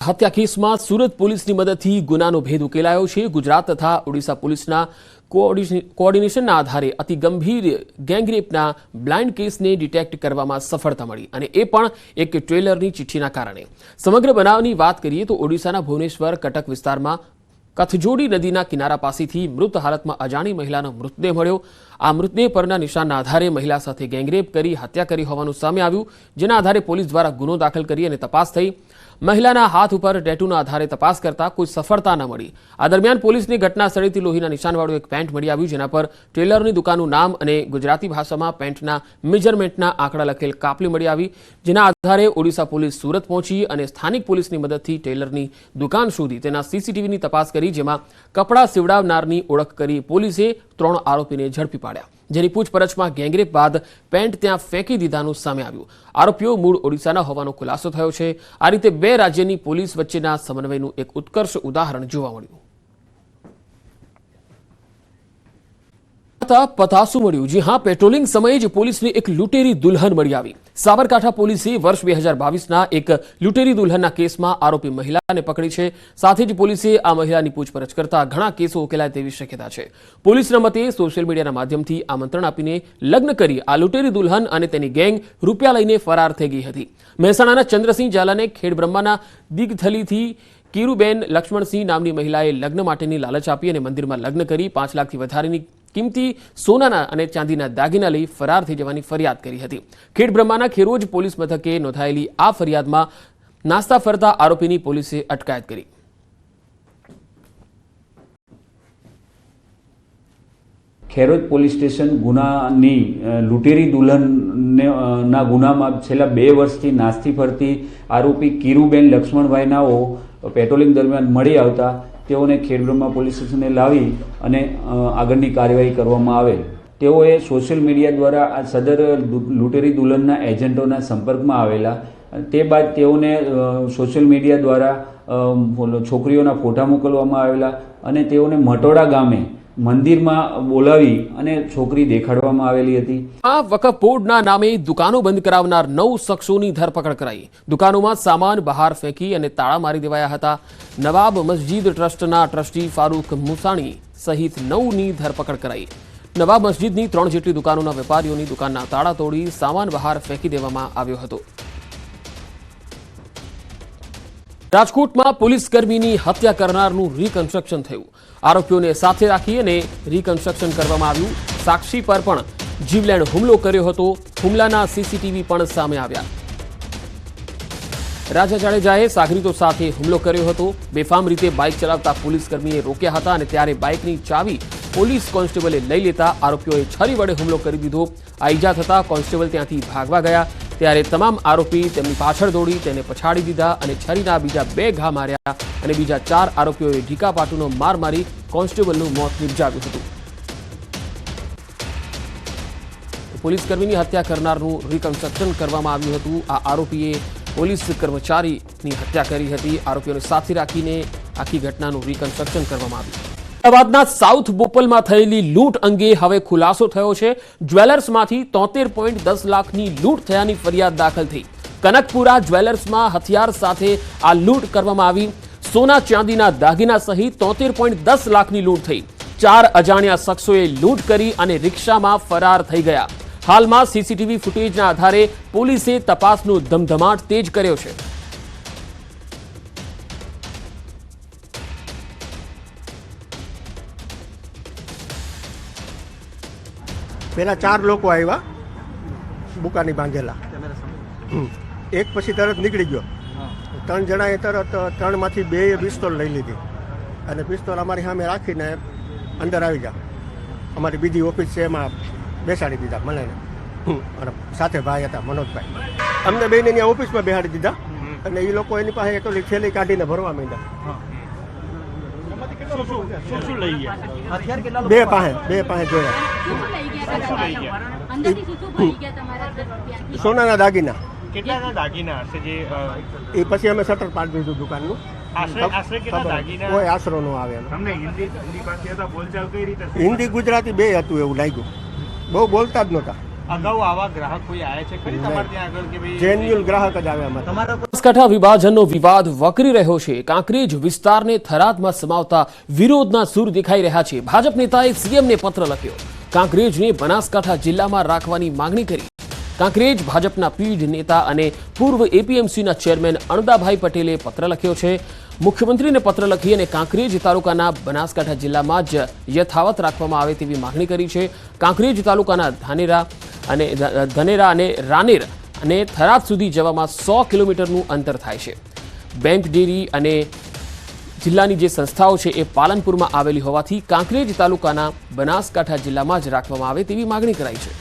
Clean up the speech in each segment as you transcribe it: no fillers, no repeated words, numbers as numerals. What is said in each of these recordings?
હત્યા કેસમાં સુરત પોલીસની મદદથી ગુનાનો ભેદ ઉકેલાયો છે। ગુજરાત તથા ઓડિશા પોલીસના કોઓર્ડિનેશનના આધારે અતિ ગંભીર ગેંગરેપના બ્લાઇન્ડ કેસને ડિટેક્ટ કરવામાં સફળતા મળી અને એ પણ એક ટ્રેલરની ચિઠ્ઠીના કારણે। સમગ્ર બનાવની વાત કરીએ તો ઓડિશાના ભુવનેશ્વર કટક વિસ્તારમાં કથજોડી નદીના કિનારા પાસેથી મૃત હાલતમાં અજાણી મહિલાનો મૃતદેહ મળ્યો। આ મૃતદેહ પરના નિશાનના આધારે મહિલા સાથે ગેંગરેપ કરી હત્યા કરી હોવાનું સામે આવ્યું, જેના આધારે પોલીસ દ્વારા ગુનો દાખલ કરી અને તપાસ થઈ। મહિલાના હાથ ઉપર ટેટૂના આધારે તપાસ કરતા કોઈ સફળતા ન મળી। આ દરમિયાન પોલીસને ઘટના સ્થળેથી લોહીના નિશાનવાળું એક પેન્ટ મળી આવ્યું, જેના પર ટેલરની દુકાનનું નામ અને ગુજરાતી ભાષામાં પેન્ટના મેજરમેન્ટના આંકડા લખેલ કાપલી મળી આવી, જેના આધારે ઓડિશા પોલીસ સુરત પહોંચી અને સ્થાનિક પોલીસની મદદથી ટેલરની દુકાન શોધી તેના સીસીટીવીની તપાસ કરી, જેમાં કપડાં સીવડાવનારની ઓળખ કરી પોલીસે 3 આરોપીને ઝડપી પાડ્યા, જેની પૂછપરછમાં ગેંગરેપ બાદ પેન્ટ ત્યાં ફેંકી દીધાનું સામે આવ્યું। આરોપીઓ મૂળ ઓડિશાના હોવાનો ખુલાસો થયો છે। આ રીતે 2 રાજ્યની પોલીસ વચ્ચેના સમન્વયનું એક ઉત્કર્ષ ઉદાહરણ જોવા મળ્યું। પતાસુ મળ્યું। જી હા, પેટ્રોલિંગ સમયે જ પોલીસને એક લૂંટેરી દુલ્હન મળી આવી। સાબરકાંઠા પોલીસે વર્ષ 2022ના એક લૂંટેરી દુલ્હનના કેસમાં આરોપી મહિલાને પકડી છે। સાથે જ પોલીસે આ મહિલાની પૂછપરછ કરતા ઘણા કેસો ઉકેલાય તેવી શક્યતા છે। પોલીસના મતે સોશિયલ મીડિયાના માધ્યમથી આમંત્રણ આપીને લગ્ન કરી આ લૂંટેરી દુલ્હન અને તેની ગેંગ રૂપિયા લઈને ફરાર થઈ ગઈ હતી। મહેસાણાના ચંદ્રસિંહ ઝાલાને ખેડબ્રહ્માના દિગથલીથી કીરુબેન લક્ષ્મણસિંહ નામની મહિલાએ લગ્ન માટેની લાલચ આપી અને મંદિરમાં લગ્ન કરી 5 લાખથી વધારેની કિંમતી સોનાના અને ચાંદીના દાગીના લઈ ફરાર થઈ જવાની ફરિયાદ કરી હતી। ખેડબ્રહ્માના ખેરોજ પોલીસ મથકે નોંધાયેલી આ ફરિયાદમાં નાસ્તા ફરતા આરોપીની પોલીસે અટકાયત કરી। ખેરોજ પોલીસ સ્ટેશન ગુનાની લૂંટેરી દુલ્હનના ગુનામાં છેલ્લા 2 વર્ષથી નાસ્તી ફરતી આરોપી કીરુબેન લક્ષ્મણભાઈ નાઓ પેટ્રોલિંગ દરમિયાન મળી આવતા તેઓને ખેડબ્રહ્મા પોલીસ સ્ટેશને લાવી અને આગળની કાર્યવાહી કરવામાં આવેલ। તેઓએ સોશિયલ મીડિયા દ્વારા આ સદર લૂંટેરી દુલ્હનના એજન્ટોના સંપર્કમાં આવેલા। તે બાદ તેઓને સોશિયલ મીડિયા દ્વારા છોકરીઓના ફોટા મોકલવામાં આવેલા અને તેઓને મટોડા ગામે મંદિરમાં બોલાવી અને છોકરી દેખાડવામાં આવેલી હતી। આ વકફ બોર્ડના નામે દુકાનો બંધ કરાવનાર 9 શખ્સોની ધરપકડ કરાઈ। દુકાનોમાં સામાન બહાર ફેંકી અને તાળા મારી દેવાયા હતા। નવાબ મસ્જિદ ટ્રસ્ટના ટ્રસ્ટી ફારૂક મુસાણી સહિત 9ની ધરપકડ કરાઈ। નવાબ મસ્જિદની 3 જેટલી દુકાનોના વેપારીઓની દુકાનના તાળા તોડી સામાન બહાર ફેંકી દેવામાં આવ્યો હતો। રાજકોટમાં પોલીસ કર્મીની હત્યા કરનારનું રીકન્સ્ટ્રક્શન થયું। આરોપીઓને સાથે રાખી અને રીકન્સ્ટ્રક્શન કરવામાં આવ્યું। સાક્ષી પર પણ જીવલેણ હુમલો કર્યો હતો। હુમલાના સીસીટીવી પણ સામે આવ્યા। રાજા જાડેજાએ સાગરીતો સાથે હુમલો કર્યો હતો। બેફામ રીતે બાઇક ચલાવતા પોલીસ કર્મીએ રોક્યા હતા અને ત્યારે બાઇકની ચાવી પોલીસ કોન્સ્ટેબલે લઈ લેતા આરોપીઓએ છરી વડે હુમલો કરી દીધો। આ ઈજા થતા કોન્સ્ટેબલ ત્યાંથી ભાગવા ગયા, ત્યારે તમામ આરોપી તેમની પાછળ દોડી તેને પછાડી દીધા અને છરીના બીજા 2 ઘા માર્યા અને બીજા 4 આરોપીઓએ ઢીકાપાટુનો માર મારી કોન્સ્ટેબલનું મોત નિપજાવ્યું હતું। પોલીસ કર્મીની હત્યા કરનારનું રીકન્સ્ટ્રક્શન કરવામાં આવ્યું હતું। આ આરોપીએ પોલીસ કર્મચારીની હત્યા કરી હતી। આરોપીઓને સાથે રાખીને આખી ઘટનાનું રીકન્સ્ટ્રક્શન કરવામાં આવ્યું। અમદાવાદના સાઉથ બોપલમાં થયેલી લૂંટ અંગે હવે ખુલાસો થયો છે। જ્વેલર્સમાંથી 73.10 લાખની લૂંટ થયાની ફરિયાદ દાખલ થઈ। કનકપુરા જ્વેલર્સમાં હથિયાર સાથે આ લૂંટ કરવામાં આવી। સોના ચાંદીના દાગીના સહિત 73.10 લાખની લૂંટ થઈ। 4 અજાણ્યા શખ્સોએ લૂંટ કરી અને રિક્ષામાં ફરાર થઈ ગયા। હાલમાં સીસીટીવી ફૂટેજના આધારે પોલીસે તપાસનો ધમધમાટ તેજ કર્યો છે। પહેલાં 4 લોકો આવ્યા બુકાની બાંધેલા, એક પછી તરત નીકળી ગયો। 3 જણાએ તરત 3માંથી 2એ પિસ્તોલ લઈ લીધી અને પિસ્તોલ અમારી સામે રાખીને અંદર આવી ગયા। અમારી બીજી ઓફિસ છે એમાં બેસાડી દીધા મને અને સાથે ભાઈ હતા મનોજભાઈ, અમને બેને ત્યાં ઓફિસમાં બેસાડી દીધા અને એ લોકો એની પાસે એક થેલી કાઢીને ભરવા માંડ્યા। 2 પાસે જોયા સોનાના દાગીના। કેટલાના દાગીના હશે જે એ પછી અમે શટર પાડી દીધું દુકાનનું। આશરે કેટલા દાગીના? કોઈ આશરો ન આવે। તમને હિન્દી ભાષા બોલચાલ કઈ રીતે? હિન્દી ગુજરાતી 2 હતું એવું લાગ્યું, બહુ બોલતા જ નહોતા। અગાઉ આવા ગ્રાહક કોઈ આયા છે ખરી તમારે ત્યાં આગળ કે ભાઈ જેન્યુઅલ ગ્રાહક જ આવે અમારે. બનાસકાંઠા વિભાજનનો વિવાદ વકરી રહ્યો છે. કાંકરેજ વિસ્તારને થરાદમાં સમાવતા વિરોધના સૂર દેખાઈ રહ્યા છે. ભાજપ નેતાએ સીએમને પત્ર લખ્યો. કાંકરેજને બનાસકાંઠા જિલ્લામાં રાખવાની માંગણી કરી. કાંકરેજ ભાજપના પીઢ નેતા અને પૂર્વ એપીએમસીના ચેરમેન અણદાભાઈ પટેલે પત્ર લખ્યો છે. મુખ્યમંત્રીને પત્ર લખી અને કાંકરેજ તાલુકાના બનાસકાંઠા જિલ્લામાં જ યથાવત રાખવામાં આવે તેવી માંગણી કરી છે. કાંકરેજ તાલુકાના ધનેરા અને રાનેર અને થરાદ સુધી જવામાં 100 કિલોમીટરનું અંતર થાય છે. બેંક ડેરી અને જિલ્લાની જે સંસ્થાઓ છે એ પાલનપુરમાં આવેલી હોવાથી કાંકરેજ તાલુકાના બનાસકાંઠા જિલ્લામાં જ રાખવામાં આવે તેવી માંગણી કરાઈ છે.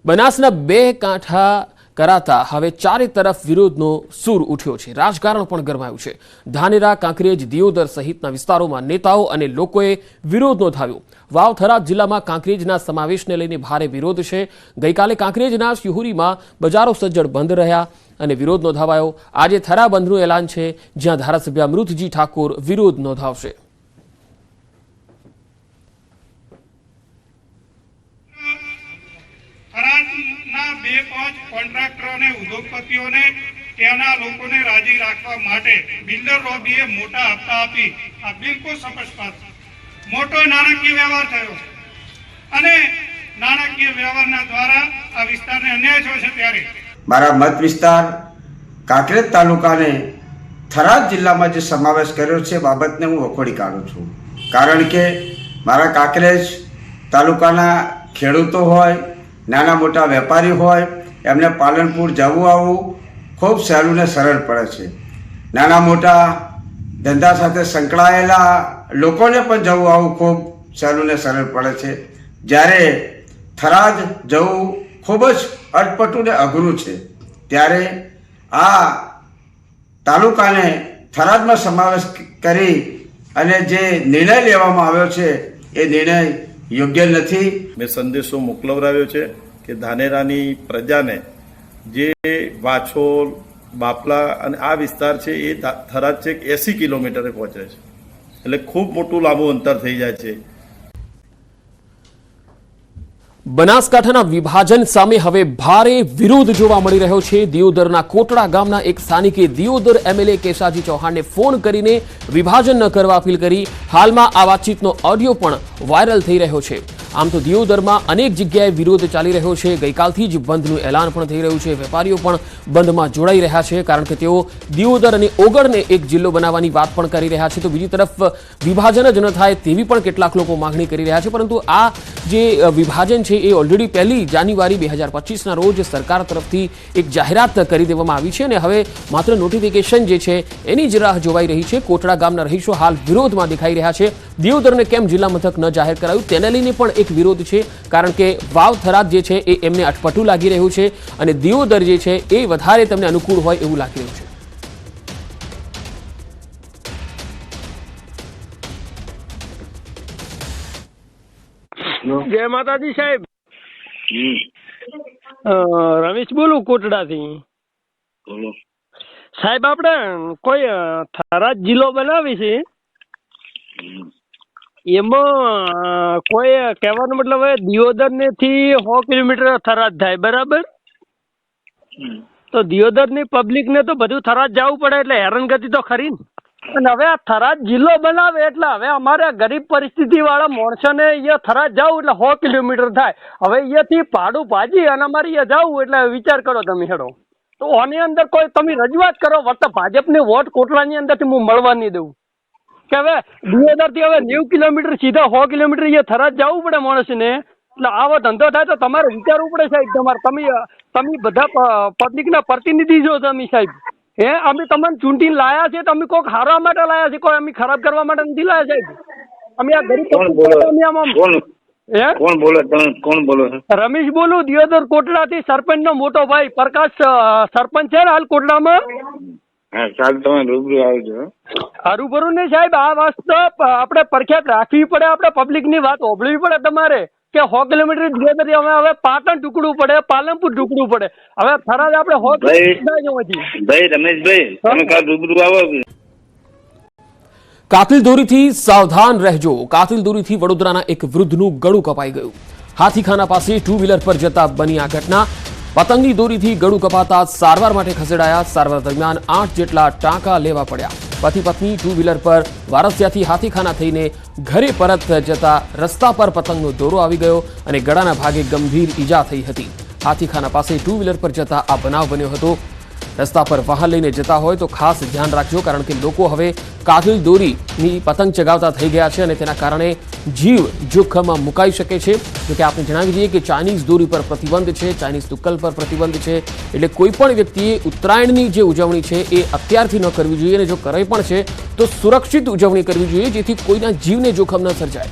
બનાસના 2 કાંઠા કરાતા હવે ચારે તરફ વિરોધનો સૂર ઉઠ્યો છે. રાજકારણ પણ ગરમાયું છે. ધાનેરા, કાંકરેજ, દિયોદર સહિતના વિસ્તારોમાં નેતાઓ અને લોકોએ વિરોધ નોંધાવ્યો. વાવ થરાદ જિલ્લામાં કાંકરેજના સમાવેશને લઈને ભારે વિરોધ છે. ગઈકાલે કાંકરેજના શિહોરીમાં બજારો સજ્જડ બંધ રહ્યા અને વિરોધ નોંધાવાયો. આજે થરા બંધનું એલાન છે, જ્યાં ધારાસભ્ય અમૃતજી ઠાકોર વિરોધ નોંધાવશે. થરાદના 2-5 કોન્ટ્રાક્ટરો અને ઉદ્યોગપતિઓને ત્યાંના લોકોને રાજી રાખવા માટે બિલ્ડર લોબીએ મોટા હપ્તા આપી. આ બિલકુલ સ્પષ્ટ મોટો નાણાકીય વ્યવહાર થયો અને નાણાકીય વ્યવહારના દ્વારા આ વિસ્તારને અન્યાય થયો છે. ત્યારે મારા મત વિસ્તાર કાંકરેજ તાલુકાને થરાદ જિલ્લામાં જે સમાવેશ કર્યો છે બાબતને હું વખોડી કાઢું છું. કારણ કે મારા કાંકરેજ તાલુકાના ખેડૂતો હોય, નાના મોટા વેપારી હોય, એમને પાલનપુર જવું આવવું ખૂબ સહેલું ને સરળ પડે છે. નાના મોટા ધંધા સાથે સંકળાયેલા લોકોને પણ જવું આવવું ખૂબ સહેલું ને સરળ પડે છે. જ્યારે થરાદ જવું ખૂબ જ અટપટું ને અઘરું છે. ત્યારે આ તાલુકાને થરાદમાં સમાવેશ કરી અને જે નિર્ણય લેવામાં આવ્યો છે એ નિર્ણય યોગ્ય નથી. મેં સંદેશો મોકલવરાવ્યો છે કે ધાનેરાની પ્રજાને જે વાછોલ, બાપલા અને આ વિસ્તાર છે એ થરાદ છે 80 કિલોમીટરે પહોંચે છે, એટલે ખૂબ મોટું લાંબુ અંતર થઈ જાય છે. બનાસકાંઠાના વિભાજન સામે હવે ભારે વિરોધ જોવા મળી રહ્યો છે. દિયોદરના કોટડા ગામના એક સ્થાનિકે દિયોદર એમએલએ કેશાજી ચૌહાણને ફોન કરીને વિભાજન ન કરવા અપીલ કરી. હાલમાં આ વાતચીતનો ઓડિયો પણ વાયરલ થઈ રહ્યો છે. આમ તો દિયોદરમાં અનેક જગ્યાએ વિરોધ ચાલી રહ્યો છે. ગઈકાલથી જ બંધનું એલાન પણ થઈ રહ્યું છે. વેપારીઓ પણ બંધમાં જોડાઈ રહ્યા છે, કારણ કે તેઓ દિયોદર અને ઓગળને એક જિલ્લો બનાવવાની વાત પણ કરી રહ્યા છે. તો બીજી તરફ વિભાજન જ ન થાય તેવી પણ કેટલાક લોકો માંગણી કરી રહ્યા છે. પરંતુ આ જે વિભાજન છે એ ઓલરેડી 1 જાન્યુઆરી 2025ના રોજ સરકાર તરફથી એક જાહેરાત કરી દેવામાં આવી છે અને હવે માત્ર નોટિફિકેશન જે છે એની જ રાહ જોવાઈ રહી છે. કોટડા ગામના રહીશો હાલ વિરોધમાં દેખાઈ રહ્યા છે. દિયોદરને કેમ જિલ્લા મથક ન જાહેર કરાયું તેને લઈને પણ એક વિરોધ છે, કારણ કે વાવ થરાદ જે છે એ એમને અટપટું લાગી રહ્યું છે અને દિયોદર જે છે એ વધારે તમને અનુકૂળ હોય એવું લાગી રહ્યું છે. જય માતાજી સાહેબ. રમેશ બોલું કોટડાથી. સાહેબ આપણે કોઈ થરાદ જિલ્લો બનાવી છે, એમાં કોઈ કહેવાનો મતલબ હવે દિયોદર ને થી 100 કિલોમીટર થરાદ થાય, બરાબર? તો દિયોદર ની પબ્લિક ને તો બધું થરાદ જવું પડે, એટલે હેરાનગતિ તો ખરી ને. અને હવે આ થરાદ જિલ્લો બનાવે એટલે હવે અમારે ગરીબ પરિસ્થિતિ વાળા માણસોને અહીંયા થરાદ જવું એટલે 100 કિલોમીટર થાય. હવે અહીંયાથી ભાડું ભાજી અને અમારે અહીંયા જવું એટલે વિચાર કરો તમે હેડો. તો આની અંદર કોઈ તમે રજૂઆત કરો, વર્તા ભાજપને વોટ કોટલાની અંદરથી હું મળવા નહીં દઉં કે હવે દિયોદરથી હવે 90 કિલોમીટર સીધા 100 કિલોમીટર અહીંયા થરાદ જવું પડે માણસને. એટલે આવો ધંધો થાય તો તમારે વિચારવું પડે સાહેબ. તમે બધા પબ્લિકના પ્રતિનિધિ છો તમે સાહેબ. અમે તમને ચૂંટીને લાયા છે, તમે કોઈક હારવા માટે લાયા છે, કોઈ અમે ખરાબ કરવા માટે નથી લાયા સાહેબ. અમે આ ગરીબ કોણ બોલો? રમેશ બોલું, દિયોદર કોટડાથી સરપંચ નો મોટો ભાઈ. પ્રકાશ સરપંચ છે ને હાલ કોટડામાં. તમે રૂબરૂ આવજો. હરુભરું ને સાહેબ, આ વાસ્તે આપણે પ્રખ્યાત રાખવી પડે, આપણે પબ્લિક ની વાત સાંભળવી પડે તમારે કે 100 કિલોમીટર દિયોદર હવે પાટણ ટુકડું પડે, પાલનપુર ટુકડું પડે. હવે થરાદ આપણે 100 ભાઈ રમેશભાઈ, તમે કાલ રૂબરૂ આવો. કાતિલ દોરીથી સાવધાન રહેજો. કાતિલ દોરીથી વડોદરાના એક વૃદ્ધનું ગળું કપાઈ ગયું. હાથીખાના પાસે ટુ વ્હીલર પર જતા બની આ ઘટના. પતંગની દોરીથી ગળું કપાતા સારવાર માટે ખસેડાયા. સારવાર દરમિયાન 8 જેટલા ટાંકા લેવા પડ્યા. પતિ પત્ની ટુ વ્હીલર પર વારસિયાથી હાથીખાના થઈને ઘરે પરત જતા રસ્તા પર પતંગનો દોરો આવી ગયો અને ગળાના ભાગે ગંભીર ઈજા થઈ હતી. હાથીખાના પાસે ટુ વ્હીલર પર જતા આ બનાવ બન્યો હતો. રસ્તા પર વાહન લઈને જતા હોય તો ખાસ ધ્યાન રાખજો, કારણ કે લોકો હવે કાતિલ દોરીની પતંગ ચગાવતા થઈ ગયા છે અને તેના કારણે જીવ જોખમમાં મુકાઈ શકે છે. જોકે આપણે જણાવી દઈએ કે ચાઇનીઝ દોરી પર પ્રતિબંધ છે, ચાઇનીઝ તુક્કલ પર પ્રતિબંધ છે. એટલે કોઈ પણ વ્યક્તિએ ઉત્તરાયણની જે ઉજવણી છે એ અત્યારથી ન કરવી જોઈએ અને જો કરે પણ છે તો સુરક્ષિત ઉજવણી કરવી જોઈએ, જેથી કોઈના જીવને જોખમ ન સર્જાય.